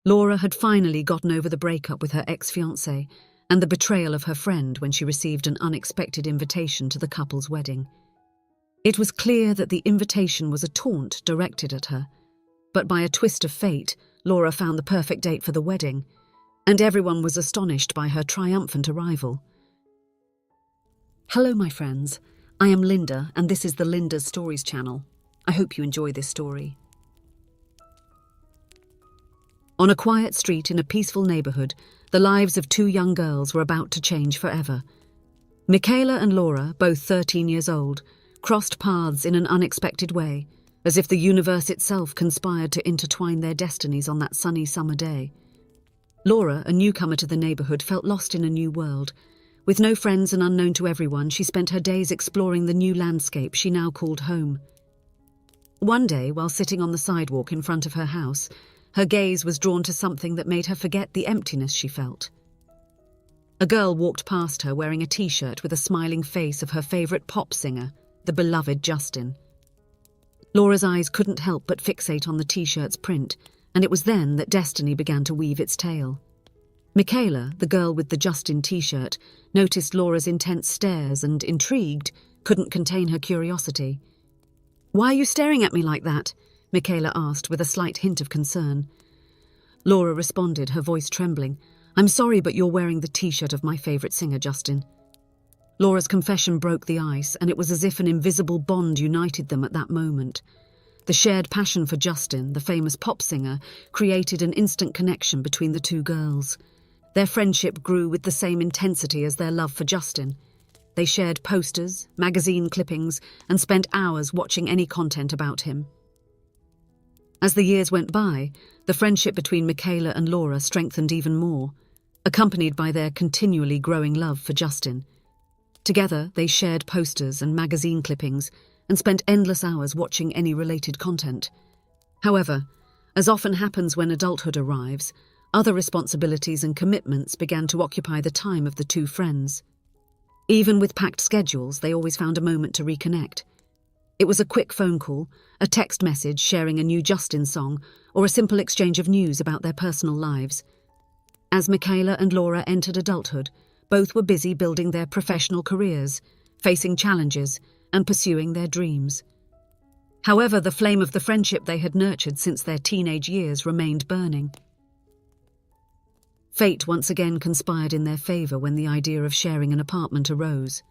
Laura had finally gotten over the breakup with her ex-fiancé and the betrayal of her friend when she received an unexpected invitation to the couple's wedding. It was clear that the invitation was a taunt directed at her, but by a twist of fate, Laura found the perfect date for the wedding, and everyone was astonished by her triumphant arrival. Hello, my friends. I am Linda, and this is the Linda's Stories channel. I hope you enjoy this story. On a quiet street in a peaceful neighborhood, the lives of two young girls were about to change forever. Michaela and Laura, both 13 years old, crossed paths in an unexpected way, as if the universe itself conspired to intertwine their destinies on that sunny summer day. Laura, a newcomer to the neighborhood, felt lost in a new world. With no friends and unknown to everyone, she spent her days exploring the new landscape she now called home. One day, while sitting on the sidewalk in front of her house, her gaze was drawn to something that made her forget the emptiness she felt. A girl walked past her wearing a t-shirt with a smiling face of her favorite pop singer, the beloved Justin. Laura's eyes couldn't help but fixate on the t-shirt's print, and it was then that destiny began to weave its tale. Michaela, the girl with the Justin t-shirt, noticed Laura's intense stares and, intrigued, couldn't contain her curiosity. "Why are you staring at me like that?" Michaela asked with a slight hint of concern. Laura responded, her voice trembling. "I'm sorry, but you're wearing the t-shirt of my favorite singer, Justin." Laura's confession broke the ice, and it was as if an invisible bond united them at that moment. The shared passion for Justin, the famous pop singer, created an instant connection between the two girls. Their friendship grew with the same intensity as their love for Justin. They shared posters, magazine clippings, and spent hours watching any content about him. As the years went by, the friendship between Michaela and Laura strengthened even more, accompanied by their continually growing love for Justin. Together, they shared posters and magazine clippings and spent endless hours watching any related content. However, as often happens when adulthood arrives, other responsibilities and commitments began to occupy the time of the two friends. Even with packed schedules, they always found a moment to reconnect. It was a quick phone call, a text message sharing a new Justin song, or a simple exchange of news about their personal lives. As Michaela and Laura entered adulthood, both were busy building their professional careers, facing challenges, and pursuing their dreams. However, the flame of the friendship they had nurtured since their teenage years remained burning. Fate once again conspired in their favor when the idea of sharing an apartment arose.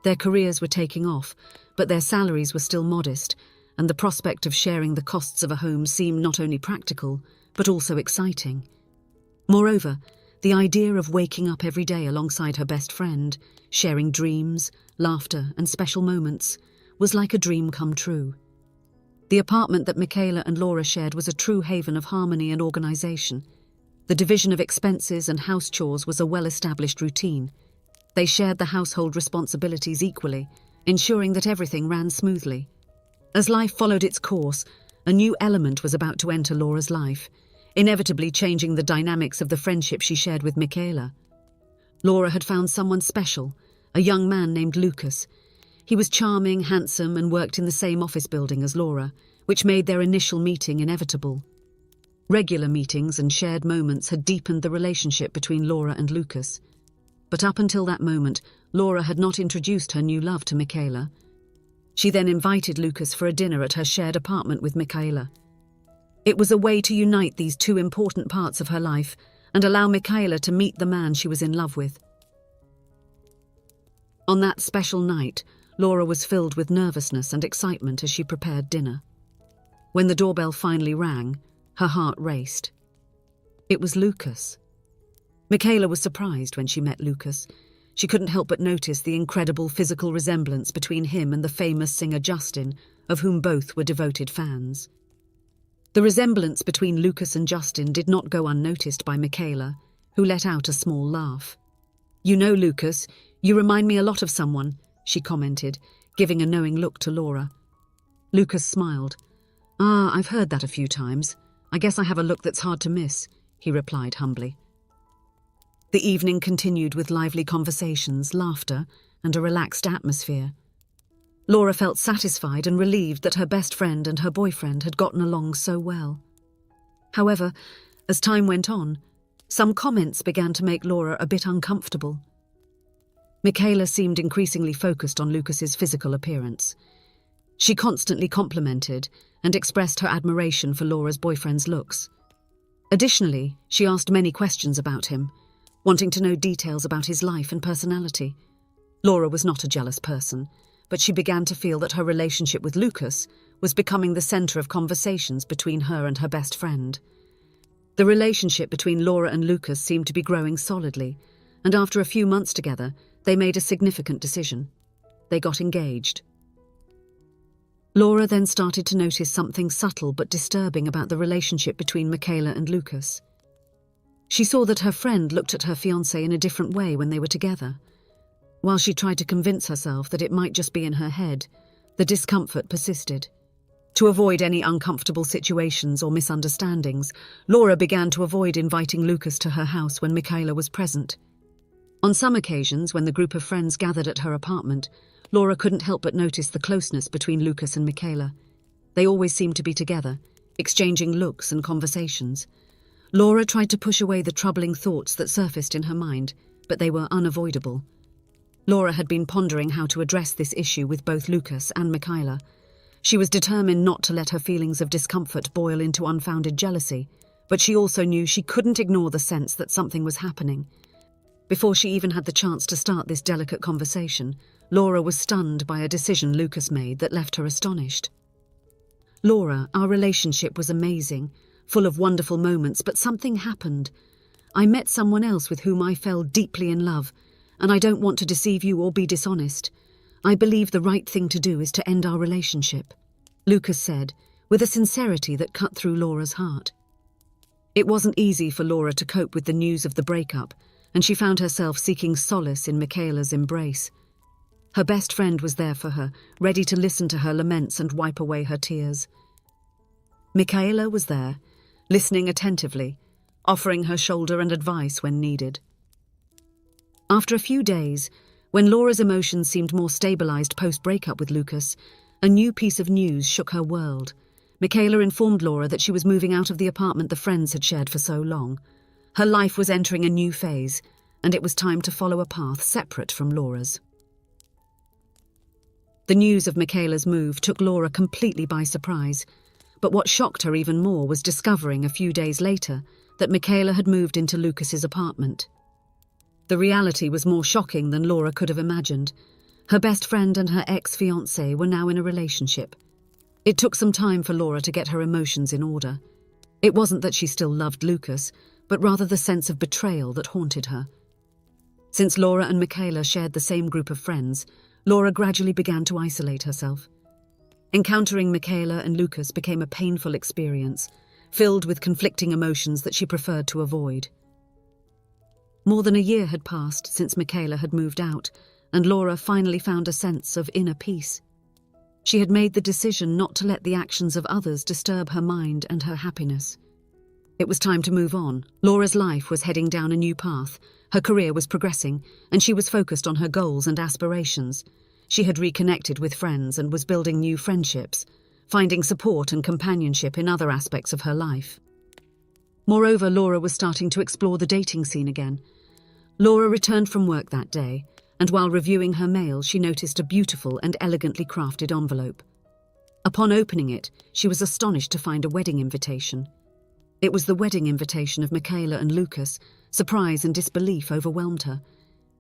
Their careers were taking off, but their salaries were still modest, and the prospect of sharing the costs of a home seemed not only practical, but also exciting. Moreover, the idea of waking up every day alongside her best friend, sharing dreams, laughter, and special moments, was like a dream come true. The apartment that Michaela and Laura shared was a true haven of harmony and organization. The division of expenses and house chores was a well-established routine. They shared the household responsibilities equally, ensuring that everything ran smoothly. As life followed its course, a new element was about to enter Laura's life, inevitably changing the dynamics of the friendship she shared with Michaela. Laura had found someone special, a young man named Lucas. He was charming, handsome, and worked in the same office building as Laura, which made their initial meeting inevitable. Regular meetings and shared moments had deepened the relationship between Laura and Lucas. But up until that moment, Laura had not introduced her new love to Michaela. She then invited Lucas for a dinner at her shared apartment with Michaela. It was a way to unite these two important parts of her life and allow Michaela to meet the man she was in love with. On that special night, Laura was filled with nervousness and excitement as she prepared dinner. When the doorbell finally rang, her heart raced. It was Lucas. Michaela was surprised when she met Lucas. She couldn't help but notice the incredible physical resemblance between him and the famous singer Justin, of whom both were devoted fans. The resemblance between Lucas and Justin did not go unnoticed by Michaela, who let out a small laugh. "You know, Lucas, you remind me a lot of someone," she commented, giving a knowing look to Laura. Lucas smiled. I've heard that a few times. I guess I have a look that's hard to miss," he replied humbly. The evening continued with lively conversations, laughter, and a relaxed atmosphere. Laura felt satisfied and relieved that her best friend and her boyfriend had gotten along so well. However, As time went on, some comments began to make Laura a bit uncomfortable. Michaela seemed increasingly focused on Lucas's physical appearance. She constantly complimented and expressed her admiration for Laura's boyfriend's looks. Additionally, she asked many questions about him, wanting to know details about his life and personality. Laura was not a jealous person, but she began to feel that her relationship with Lucas was becoming the center of conversations between her and her best friend. The relationship between Laura and Lucas seemed to be growing solidly, and after a few months together, they made a significant decision. They got engaged. Laura then started to notice something subtle but disturbing about the relationship between Michaela and Lucas. She saw that her friend looked at her fiancé in a different way when they were together. While she tried to convince herself that it might just be in her head, the discomfort persisted. To avoid any uncomfortable situations or misunderstandings, Laura began to avoid inviting Lucas to her house when Michaela was present. On some occasions, when the group of friends gathered at her apartment, Laura couldn't help but notice the closeness between Lucas and Michaela. They always seemed to be together, exchanging looks and conversations. Laura tried to push away the troubling thoughts that surfaced in her mind, but they were unavoidable. Laura had been pondering how to address this issue with both Lucas and Michaela. She was determined not to let her feelings of discomfort boil into unfounded jealousy, but she also knew she couldn't ignore the sense that something was happening. Before she even had the chance to start this delicate conversation, Laura was stunned by a decision Lucas made that left her astonished. "Laura, our relationship was amazing, full of wonderful moments, but something happened. I met someone else with whom I fell deeply in love, and I don't want to deceive you or be dishonest. I believe the right thing to do is to end our relationship," Lucas said, with a sincerity that cut through Laura's heart. It wasn't easy for Laura to cope with the news of the breakup, and she found herself seeking solace in Michaela's embrace. Her best friend was there for her, ready to listen to her laments and wipe away her tears. Michaela was there, listening attentively, offering her shoulder and advice when needed. After a few days, when Laura's emotions seemed more stabilized post-breakup with Lucas, a new piece of news shook her world. Michaela informed Laura that she was moving out of the apartment the friends had shared for so long. Her life was entering a new phase, and it was time to follow a path separate from Laura's. The news of Michaela's move took Laura completely by surprise, but what shocked her even more was discovering a few days later that Michaela had moved into Lucas's apartment. The reality was more shocking than Laura could have imagined. Her best friend and her ex-fiancé were now in a relationship. It took some time for Laura to get her emotions in order. It wasn't that she still loved Lucas, but rather the sense of betrayal that haunted her. Since Laura and Michaela shared the same group of friends, Laura gradually began to isolate herself. Encountering Michaela and Lucas became a painful experience, filled with conflicting emotions that she preferred to avoid. More than a year had passed since Michaela had moved out, and Laura finally found a sense of inner peace. She had made the decision not to let the actions of others disturb her mind and her happiness. It was time to move on. Laura's life was heading down a new path. Her career was progressing, and she was focused on her goals and aspirations. She had reconnected with friends and was building new friendships, finding support and companionship in other aspects of her life. Moreover, Laura was starting to explore the dating scene again. Laura returned from work that day, and while reviewing her mail, she noticed a beautiful and elegantly crafted envelope. Upon opening it, she was astonished to find a wedding invitation. It was the wedding invitation of Michaela and Lucas. Surprise and disbelief overwhelmed her.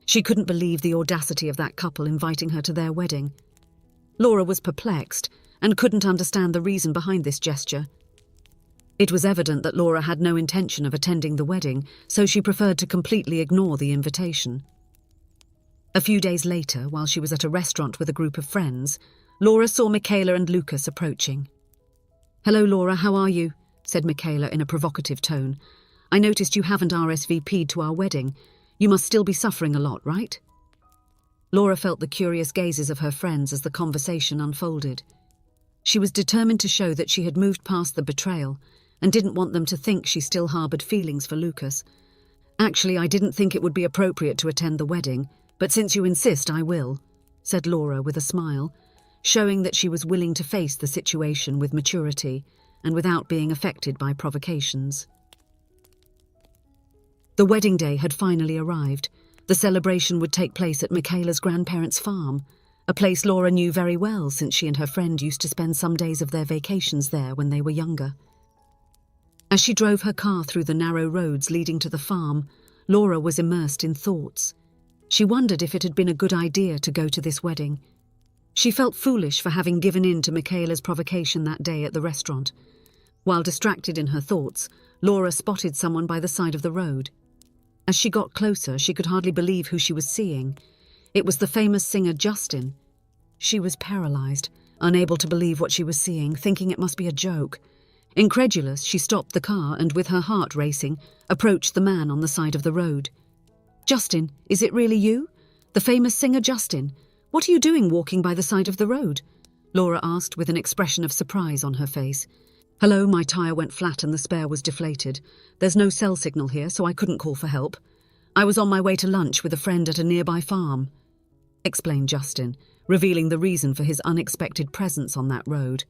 She couldn't believe the audacity of that couple inviting her to their wedding. Laura was perplexed and couldn't understand the reason behind this gesture. It was evident that Laura had no intention of attending the wedding, so she preferred to completely ignore the invitation. A few days later, while she was at a restaurant with a group of friends, Laura saw Michaela and Lucas approaching. "Hello, Laura, how are you?" said Michaela in a provocative tone. "I noticed you haven't RSVP'd to our wedding. You must still be suffering a lot, right?" Laura felt the curious gazes of her friends as the conversation unfolded. She was determined to show that she had moved past the betrayal and didn't want them to think she still harbored feelings for Lucas. "Actually, I didn't think it would be appropriate to attend the wedding, but since you insist, I will," said Laura with a smile, showing that she was willing to face the situation with maturity and without being affected by provocations. The wedding day had finally arrived. The celebration would take place at Michaela's grandparents' farm, a place Laura knew very well since she and her friend used to spend some days of their vacations there when they were younger. As she drove her car through the narrow roads leading to the farm, Laura was immersed in thoughts. She wondered if it had been a good idea to go to this wedding. She felt foolish for having given in to Michaela's provocation that day at the restaurant. While distracted in her thoughts, Laura spotted someone by the side of the road. As she got closer, she could hardly believe who she was seeing. It was the famous singer Justin. She was paralyzed, unable to believe what she was seeing, thinking it must be a joke. Incredulous, she stopped the car and, with her heart racing, approached the man on the side of the road. "Justin, is it really you? The famous singer Justin? What are you doing walking by the side of the road?" Laura asked with an expression of surprise on her face. "Hello, my tyre went flat and the spare was deflated. There's no cell signal here, so I couldn't call for help. I was on my way to lunch with a friend at a nearby farm," explained Justin, revealing the reason for his unexpected presence on that road.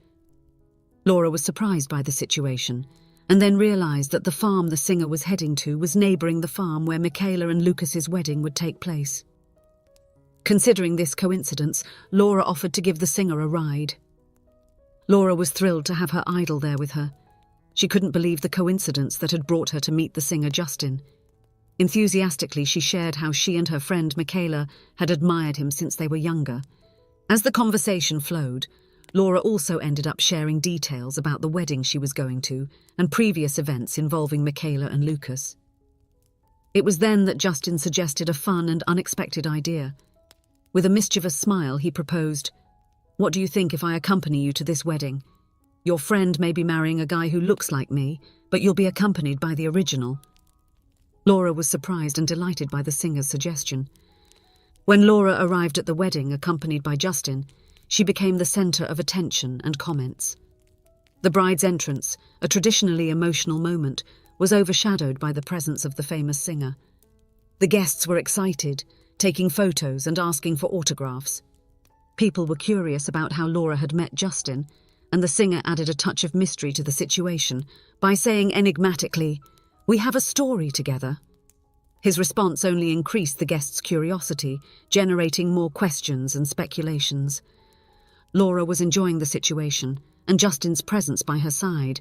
Laura was surprised by the situation, and then realised that the farm the singer was heading to was neighbouring the farm where Michaela and Lucas's wedding would take place. Considering this coincidence, Laura offered to give the singer a ride. Laura was thrilled to have her idol there with her. She couldn't believe the coincidence that had brought her to meet the singer Justin. Enthusiastically, she shared how she and her friend Michaela had admired him since they were younger. As the conversation flowed, Laura also ended up sharing details about the wedding she was going to and previous events involving Michaela and Lucas. It was then that Justin suggested a fun and unexpected idea. With a mischievous smile, he proposed, "What do you think if I accompany you to this wedding? Your friend may be marrying a guy who looks like me, but you'll be accompanied by the original." Laura was surprised and delighted by the singer's suggestion. When Laura arrived at the wedding, accompanied by Justin, she became the centre of attention and comments. The bride's entrance, a traditionally emotional moment, was overshadowed by the presence of the famous singer. The guests were excited, taking photos and asking for autographs. People were curious about how Laura had met Justin, and the singer added a touch of mystery to the situation by saying enigmatically, "We have a story together." His response only increased the guests' curiosity, generating more questions and speculations. Laura was enjoying the situation, and Justin's presence by her side.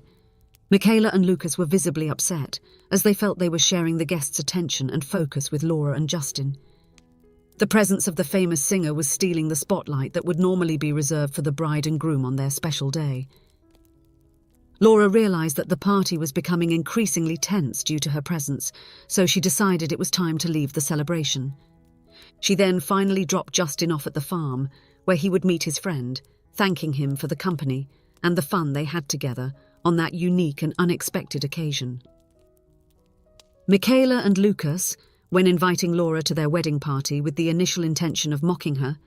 Michaela and Lucas were visibly upset, as they felt they were sharing the guests' attention and focus with Laura and Justin. The presence of the famous singer was stealing the spotlight that would normally be reserved for the bride and groom on their special day. Laura realised that the party was becoming increasingly tense due to her presence, so she decided it was time to leave the celebration. She then finally dropped Justin off at the farm, where he would meet his friend, thanking him for the company and the fun they had together on that unique and unexpected occasion. Michaela and Lucas, when inviting Laura to their wedding party with the initial intention of mocking her,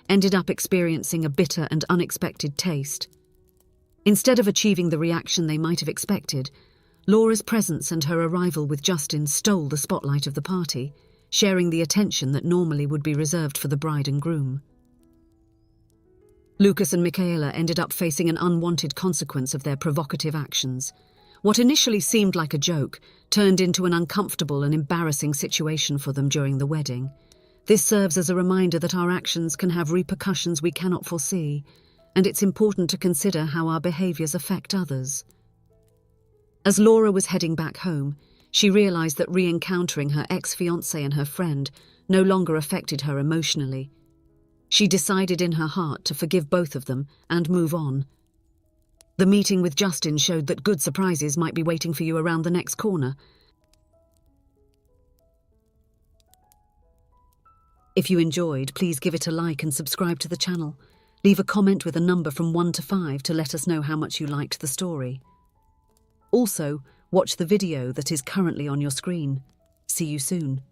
ended up experiencing a bitter and unexpected taste. Instead of achieving the reaction they might have expected, Laura's presence and her arrival with Justin stole the spotlight of the party, sharing the attention that normally would be reserved for the bride and groom. Lucas and Michaela ended up facing an unwanted consequence of their provocative actions. What initially seemed like a joke turned into an uncomfortable and embarrassing situation for them during the wedding. This serves as a reminder that our actions can have repercussions we cannot foresee, and it's important to consider how our behaviours affect others. As Laura was heading back home, she realised that re-encountering her ex-fiancé and her friend no longer affected her emotionally. She decided in her heart to forgive both of them and move on. The meeting with Justin showed that good surprises might be waiting for you around the next corner. If you enjoyed, please give it a like and subscribe to the channel. Leave a comment with a number from 1 to 5 to let us know how much you liked the story. Also, watch the video that is currently on your screen. See you soon.